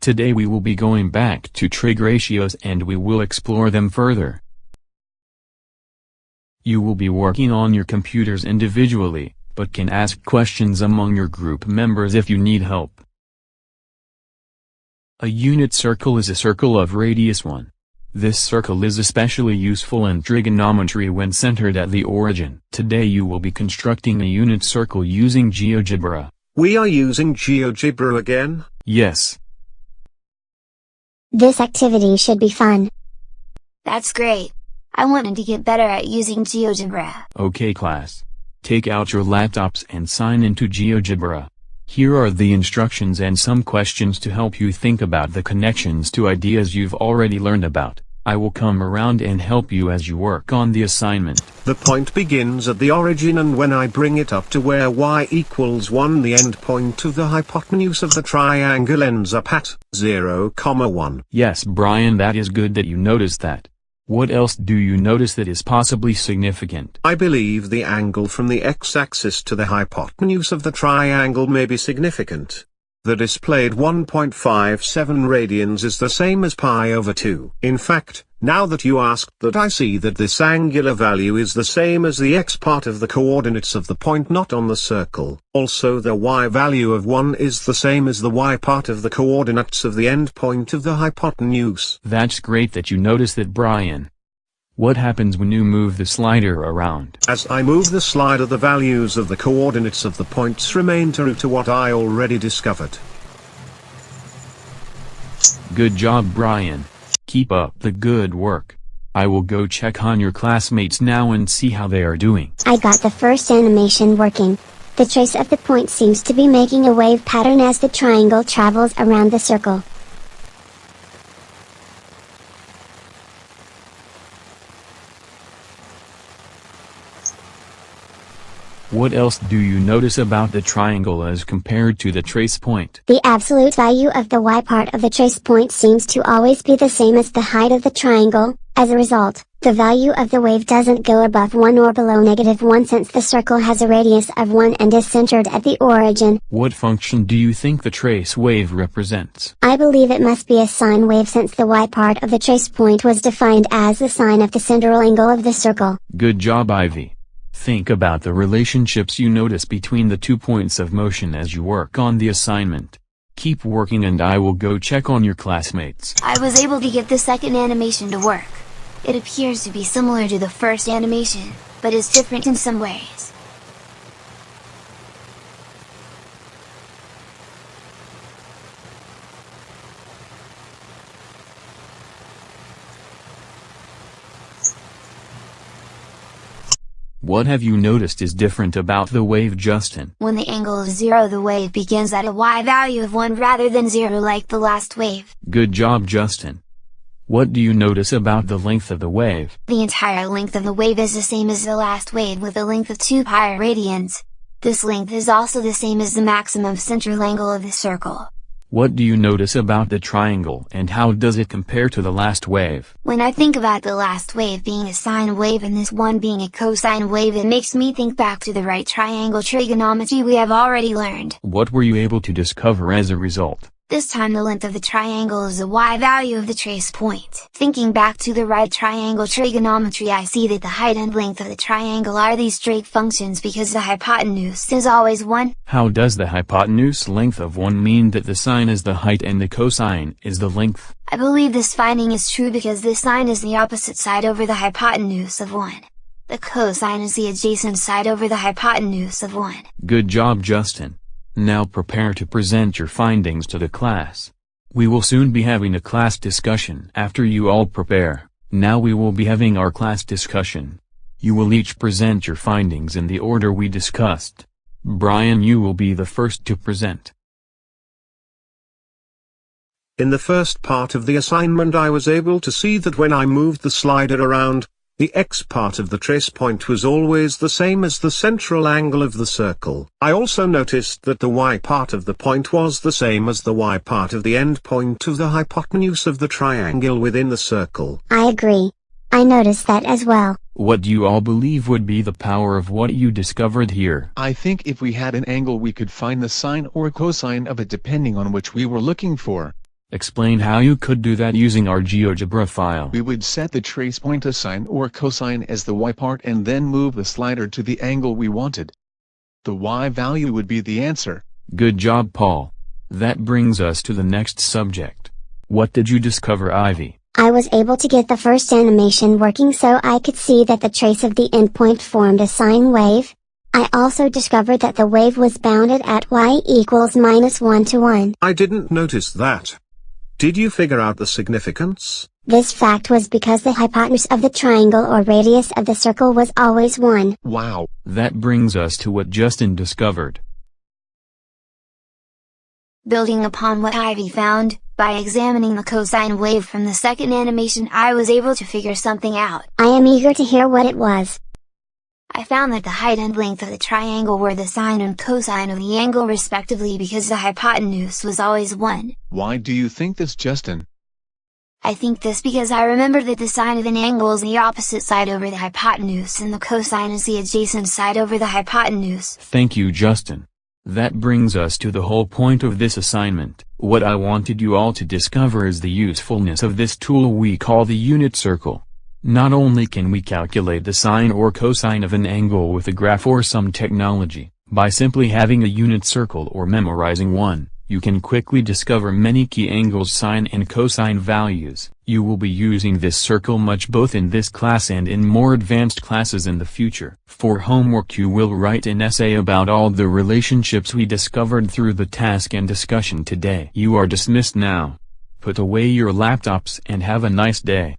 Today we will be going back to trig ratios and we will explore them further. You will be working on your computers individually, but can ask questions among your group members if you need help. A unit circle is a circle of radius 1. This circle is especially useful in trigonometry when centered at the origin. Today you will be constructing a unit circle using GeoGebra. We are using GeoGebra again? Yes. This activity should be fun. That's great. I wanted to get better at using GeoGebra. Okay class. Take out your laptops and sign into GeoGebra. Here are the instructions and some questions to help you think about the connections to ideas you've already learned about. I will come around and help you as you work on the assignment. The point begins at the origin, and when I bring it up to where y equals 1, the end point of the hypotenuse of the triangle ends up at 0, 1. Yes Brian, that is good that you noticed that. What else do you notice that is possibly significant? I believe the angle from the x-axis to the hypotenuse of the triangle may be significant. The displayed 1.57 radians is the same as pi over 2. In fact, now that you ask that, I see that this angular value is the same as the x part of the coordinates of the point not on the circle. Also the y value of 1 is the same as the y part of the coordinates of the end point of the hypotenuse. That's great that you notice that Brian. What happens when you move the slider around? As I move the slider, the values of the coordinates of the points remain true to what I already discovered. Good job Brian. Keep up the good work. I will go check on your classmates now and see how they are doing. I got the first animation working. The trace of the point seems to be making a wave pattern as the triangle travels around the circle. What else do you notice about the triangle as compared to the trace point? The absolute value of the y part of the trace point seems to always be the same as the height of the triangle. As a result, the value of the wave doesn't go above 1 or below -1 since the circle has a radius of 1 and is centered at the origin. What function do you think the trace wave represents? I believe it must be a sine wave since the y part of the trace point was defined as the sine of the central angle of the circle. Good job Ivy. Think about the relationships you notice between the 2 points of motion as you work on the assignment. Keep working and I will go check on your classmates. I was able to get the second animation to work. It appears to be similar to the first animation, but is different in some ways. What have you noticed is different about the wave, Justin? When the angle is 0, the wave begins at a y value of 1 rather than 0 like the last wave. Good job Justin. What do you notice about the length of the wave? The entire length of the wave is the same as the last wave with a length of 2 pi radians. This length is also the same as the maximum central angle of the circle. What do you notice about the triangle and how does it compare to the last wave? When I think about the last wave being a sine wave and this one being a cosine wave, it makes me think back to the right triangle trigonometry we have already learned. What were you able to discover as a result? This time the length of the triangle is the y value of the trace point. Thinking back to the right triangle trigonometry, I see that the height and length of the triangle are these trig functions because the hypotenuse is always 1. How does the hypotenuse length of 1 mean that the sine is the height and the cosine is the length? I believe this finding is true because the sine is the opposite side over the hypotenuse of 1. The cosine is the adjacent side over the hypotenuse of 1. Good job Justin. Now prepare to present your findings to the class. We will soon be having a class discussion. After you all prepare, now we will be having our class discussion. You will each present your findings in the order we discussed. Brian, you will be the first to present. In the first part of the assignment, I was able to see that when I moved the slider around, the x part of the trace point was always the same as the central angle of the circle. I also noticed that the y part of the point was the same as the y part of the end point of the hypotenuse of the triangle within the circle. I agree. I noticed that as well. What do you all believe would be the power of what you discovered here? I think if we had an angle we could find the sine or cosine of it depending on which we were looking for. Explain how you could do that using our GeoGebra file. We would set the trace point to sine or cosine as the y part and then move the slider to the angle we wanted. The y value would be the answer. Good job, Paul. That brings us to the next subject. What did you discover, Ivy? I was able to get the first animation working so I could see that the trace of the endpoint formed a sine wave. I also discovered that the wave was bounded at y equals -1 to 1. I didn't notice that. Did you figure out the significance? This fact was because the hypotenuse of the triangle or radius of the circle was always 1. Wow. That brings us to what Justin discovered. Building upon what Ivy found, by examining the cosine wave from the second animation, I was able to figure something out. I am eager to hear what it was. I found that the height and length of the triangle were the sine and cosine of the angle respectively because the hypotenuse was always 1. Why do you think this, Justin? I think this because I remember that the sine of an angle is the opposite side over the hypotenuse and the cosine is the adjacent side over the hypotenuse. Thank you, Justin. That brings us to the whole point of this assignment. What I wanted you all to discover is the usefulness of this tool we call the unit circle. Not only can we calculate the sine or cosine of an angle with a graph or some technology, by simply having a unit circle or memorizing one, you can quickly discover many key angles' sine and cosine values. You will be using this circle much both in this class and in more advanced classes in the future. For homework, you will write an essay about all the relationships we discovered through the task and discussion today. You are dismissed now. Put away your laptops and have a nice day.